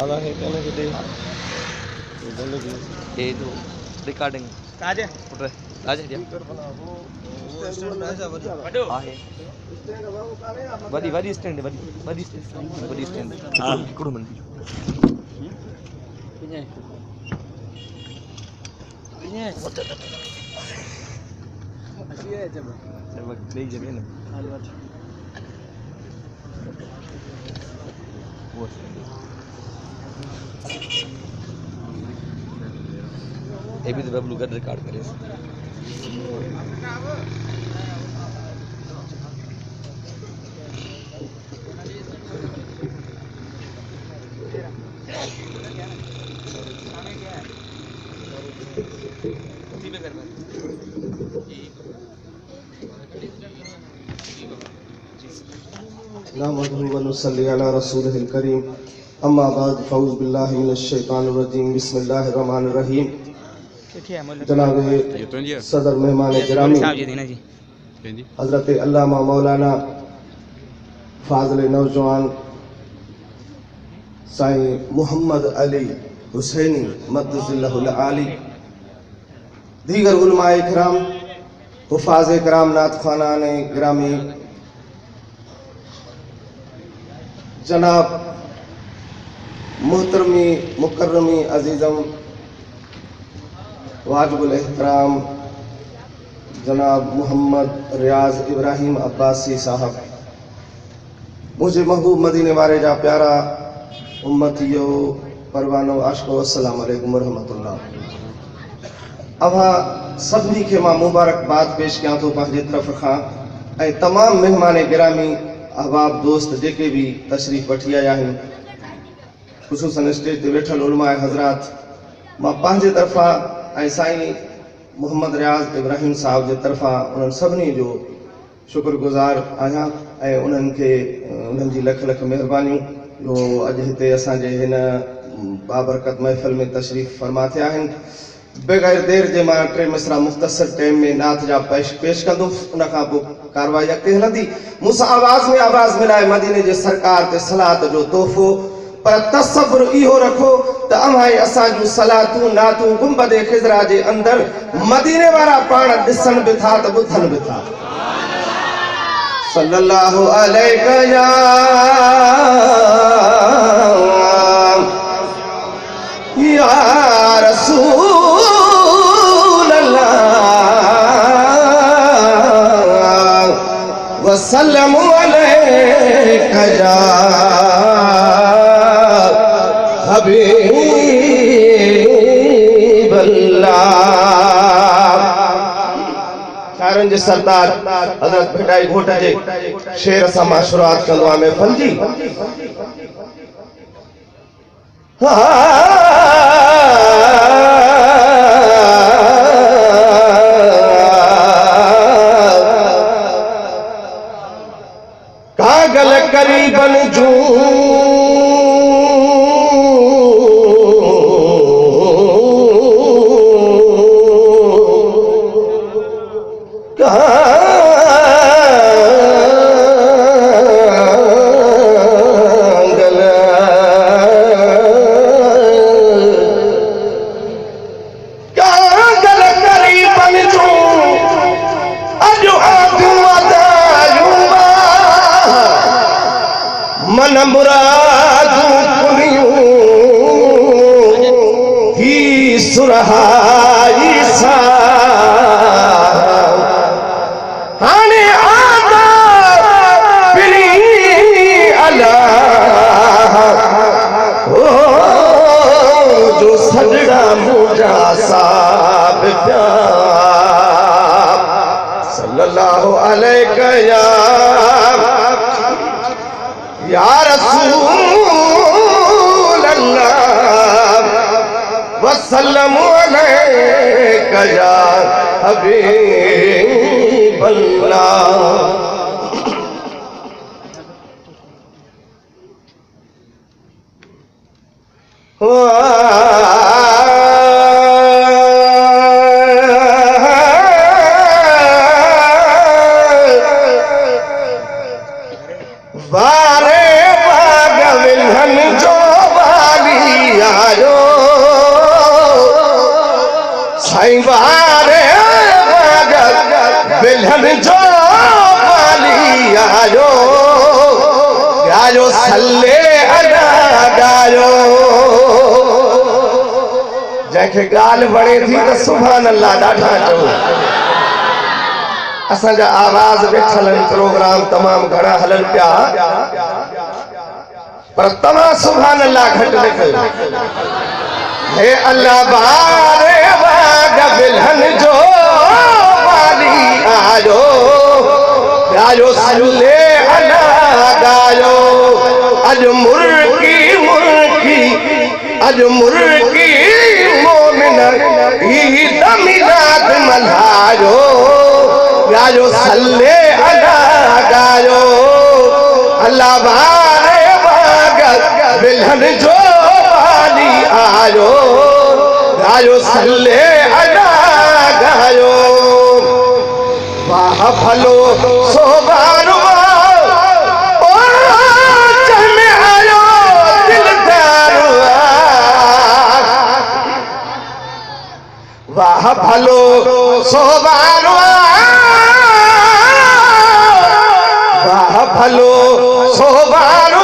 आधा है कहने के दे ये तो रिकॉर्डिंग काजे उठ रहे काजे dia हां है बड़ी स्टैंड बड़ी स्टैंड हां इकडू म्हणती पिने अशी आहे जब नहीं जब ना अलवट वो ये भी तो बबलू का रिकॉर्ड करे नहमदुहु व नुसल्ली अला रसूलिहिल करीम अम्मा बाद फ़ऊज़ बिल्लाहि मिनश शैतानिर रजीम बिस्मिल्लाहिर रहमानिर रहीम। जनाब सदर मेहमान गिरामी हज़रत अल्लामा मौलाना फ़ाज़िल नौजवान साईं मोहम्मद अली हुसैनी मद्दज़िल्लहुल आली, दीगर उलमाए किराम, हुफ़ाज़े किराम, नात ख़वानाने गिरामी, जनाब मोहतरमी मुकर्रमी अजीज़म वाजिबुल एहतराम जनाब मोहम्मद रियाज इब्राहिम अब्बासी साहब, मुझे महबूब मदीने वारे जा प्यारा उम्मतियो परवानो आशको अस्सलाम वालेकुम रहमतुल्लाह। अवा सभी के मां मुबारकबाद पेश किया तो पंहिंजे तरफ खां ऐं तमाम मेहमान गिरामी अहबाब दोस्त जेके भी तशरीफ़ वठी आया आहिनि, ख़ुसूसन स्टेज ते वेठल उलमाए हज़रात, मां पंहिंजे तरफ़ां ऐं साईं मोहम्मद रियाज़ इब्राहिम साहब जे तरफ़ां उन्हनि सभिनी जो शुक्रगुज़ार आहियां ऐं उन्हनि खे उन्हनि जी लख लख महिरबानियूं जो अॼु हिते असांजे हिन बाबरकत महफ़िल में तशरीफ़ फरमा थिया आहिनि। बग़ैर देर जे मां टे मिसरा मुख़्तसर टाइम में नात जा पेश कंदुसि, उन खां पोइ कार्रवाई अॻिते हलंदी। मूंसां आवाज़ में आवाज़ मिलाए मदीने जे सरकार ते सलात जो तोहफ़ो, पर तसव्वुर इहो रखो त अमां असां जूं सलातूं नातूं गुंबद ख़िज़रा जे अंदर मदीने वारा पाण ॾिसनि बि था त ॿुधनि बि था। सल्लल्लाहु अलैहि या रसूल अल्लाह वसल्लम अलैका या हबीब अल्लाह। शारन जे सरदार हज़रत भेटाई घोट जे शेर सां मां शुरुआत कंदो आहियां महफ़िल जी। कागल करीबन जूं मन मुरादूं कुनियूं ही सुरहाई सां हाणे आदा पिली अल्लाह ओ जो सजड़ा मुंहिंजा साब पिया सल्लल्लाहु अलैहि या रसूल अल्लाह वसल्लम अलैका या हबीब अल्लाह। वारे बाग विल्हन जो वाली जो वाली आयो गायो सल्ले अला गायो जैसे गाल बड़े थी तो सुभान अल्लाह डाठा चो असांजा आवाज वेठल प्रोग्राम तमाम घणा हलन पिया पर तमा सुभान अल्लाह घट निकल हे अल्लाह बारे वाग बिलहन जो वाली आयो गायो सल्ले अला गायो अज मुर्की मोमिन ईद मिलाद मल्हायो गायो सल्ले अला गायो अल्लाह बारे वाग बिलहन जो वाली आयो गायो सल्ले अला गायो वाह भलो सोबारो वाह भलो सोबारो वाह भलो सोबारो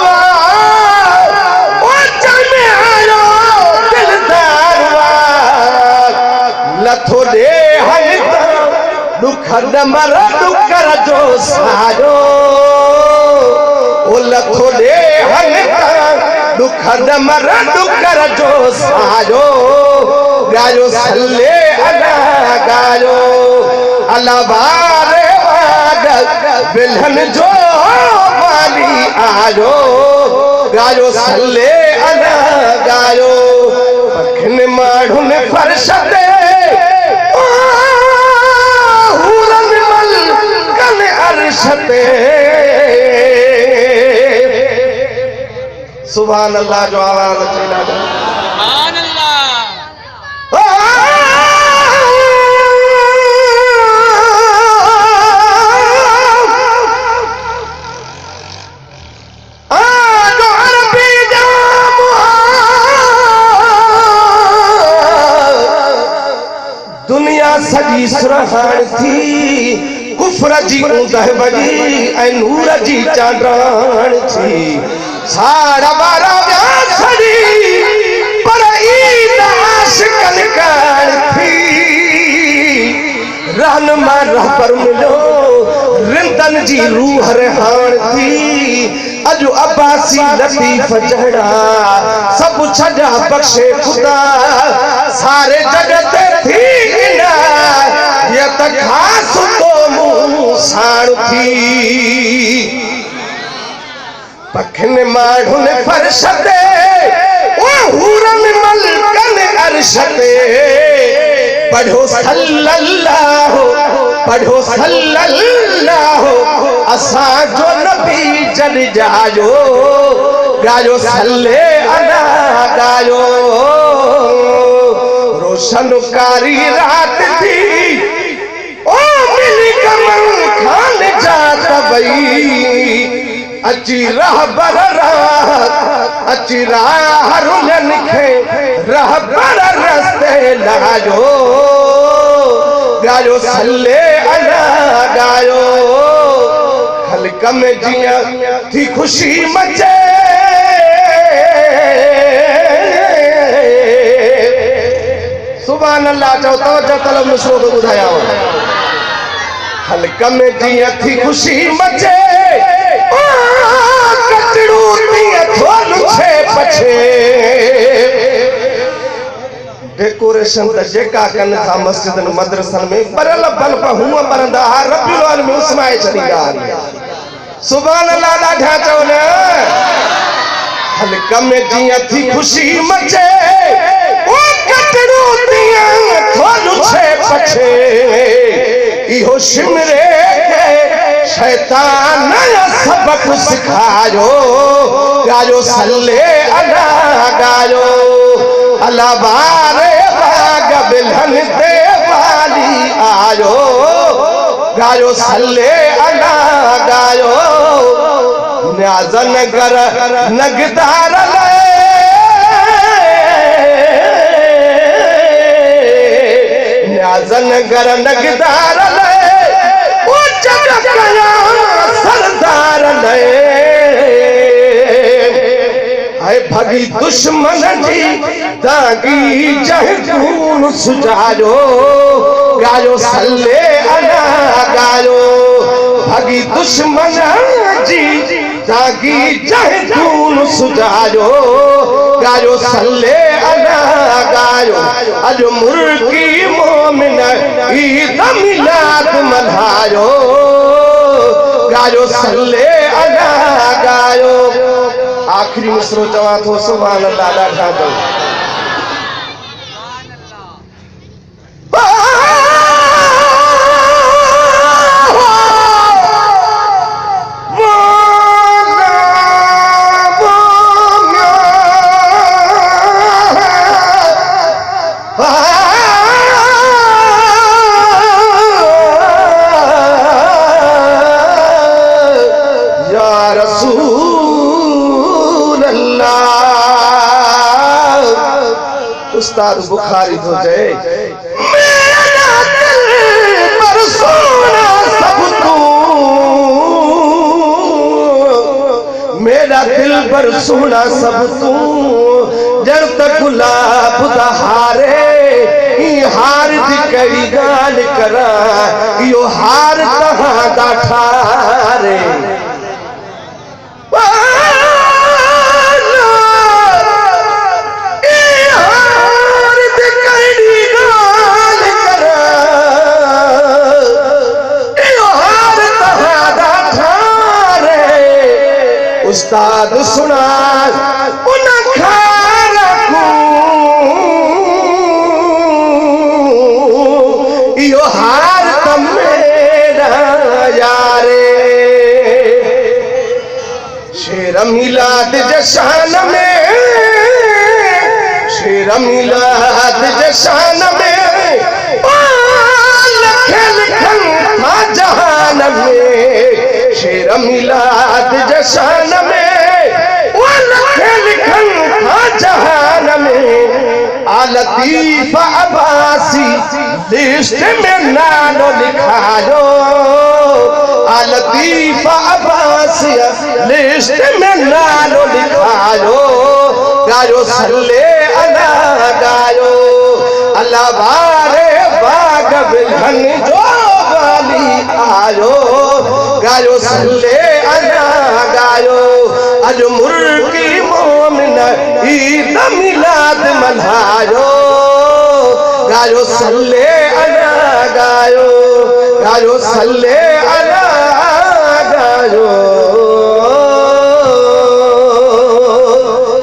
लथो दे दुख मर दुकर जो सारो ओ लथो दे दुख मर दुकर जो सारो गायो सल्ले अला गायो अल्लाह बारे वाग बिलहन जो वाली आयो गायो सल्ले अला गायो पखन माढ़ुन फर्श दे हुरन मल कन अर्श ते सुभान अल्लाह जो आवाज चला सुभान अल्लाह दुनिया सजी सुरहान थी कुफर जी ऊंदह बजी ऐ नूर जी चांदरान थी सारा बारा सड़ी पर ईद आशिकन कान थी रहनुमा रहबर मिलो रिंदन जी रूह रेहान थी अजो अब्बासी लतीफ जहड़ा सब छड़ा बख्शे खुदा सारे जगत थी ना ये तक खास तो मुंह साण थी पखन माढ़ुन फर्श दे ओ हुरन मलकन अर्श दे पढ़ो सल्लल्लाहु असा जो नबी जल जायो गायो सल्ले अला गायो रोशन कारी रात थी ओ मिली कमल खान जात बई अची रहबर रात अची राहरुलन खे रहबर रस्ते लायो गायो सल्ले अला गायो हल्क में जिया थी खुशी मचे सुभान अल्लाह चो तवज्जो तलब नशो को बुधाया हल्क में जिया थी खुशी मचे कचड़ू दिया थोलू छे पछे डेकोरेशन त जेका कन था मस्जिदन मदरसन में बरल बल्ब हुआ बरंदा रब्बिल आलमीन उस्माए छड़ीदा सुभान अल्लाह ॾाढा चओ न हल्क में जिया थी खुशी मचे ओ कटड़ू दिया थोलू छे पछे इहो शिमरे शैतान सबक सिखायो गायो सल्ले अला गायो अल्लाह बारे बाग बिलहन दे वाली आयो गायो सल्ले अला गायो न्याजन कर नगदार न्याजन कर नगदार भगी दुश्मन जी दागी जह खून सुजायो गायो सल्ले अला गायो भगी दुश्मन जी दागी जह खून सुजायो गायो सल्ले अला गायो अज मुर्गी मोमिन ईद मिलाद मल्हायो गायो सल्ले अला गायो। आखिरी मिसरो चवा थो सुभान अल्लाह ॾाढा दो उस्ताद बुखारी हो जाए मेरा दिल पर सोना सब तू मेरा दिल पर सोना सब तू जड़ तक गुलाब दा हारे हार दी कई गाल करा यो हार तहां दा ठारे उस्ताद सुना उन यो हार मेरा यारे शेर मिलाद जशान में शेर मिलाद जशान में लखन था जहान में शेर मिलाद जशान में लिखन था जहान में लतीफ अब्बासी लिस्ट में नालो लिखायो लतीफ अब्बासी लिस्ट में नालो लिखायो गायो सल्ले अला गायो अल्लाह बारे बाग बिलहन जो गाली आयो गायो सल्ले अला गायो अज मुर्गी मोमिन ईद मिलाद मल्हायो गायो सल्ले अला गायो गायो सल्ले अला गायो।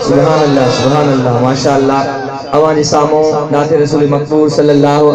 सुभान अल्लाह माशाअल्लाह। अवानी सामो नाते रसूल मकबूल सल्लल्लाहु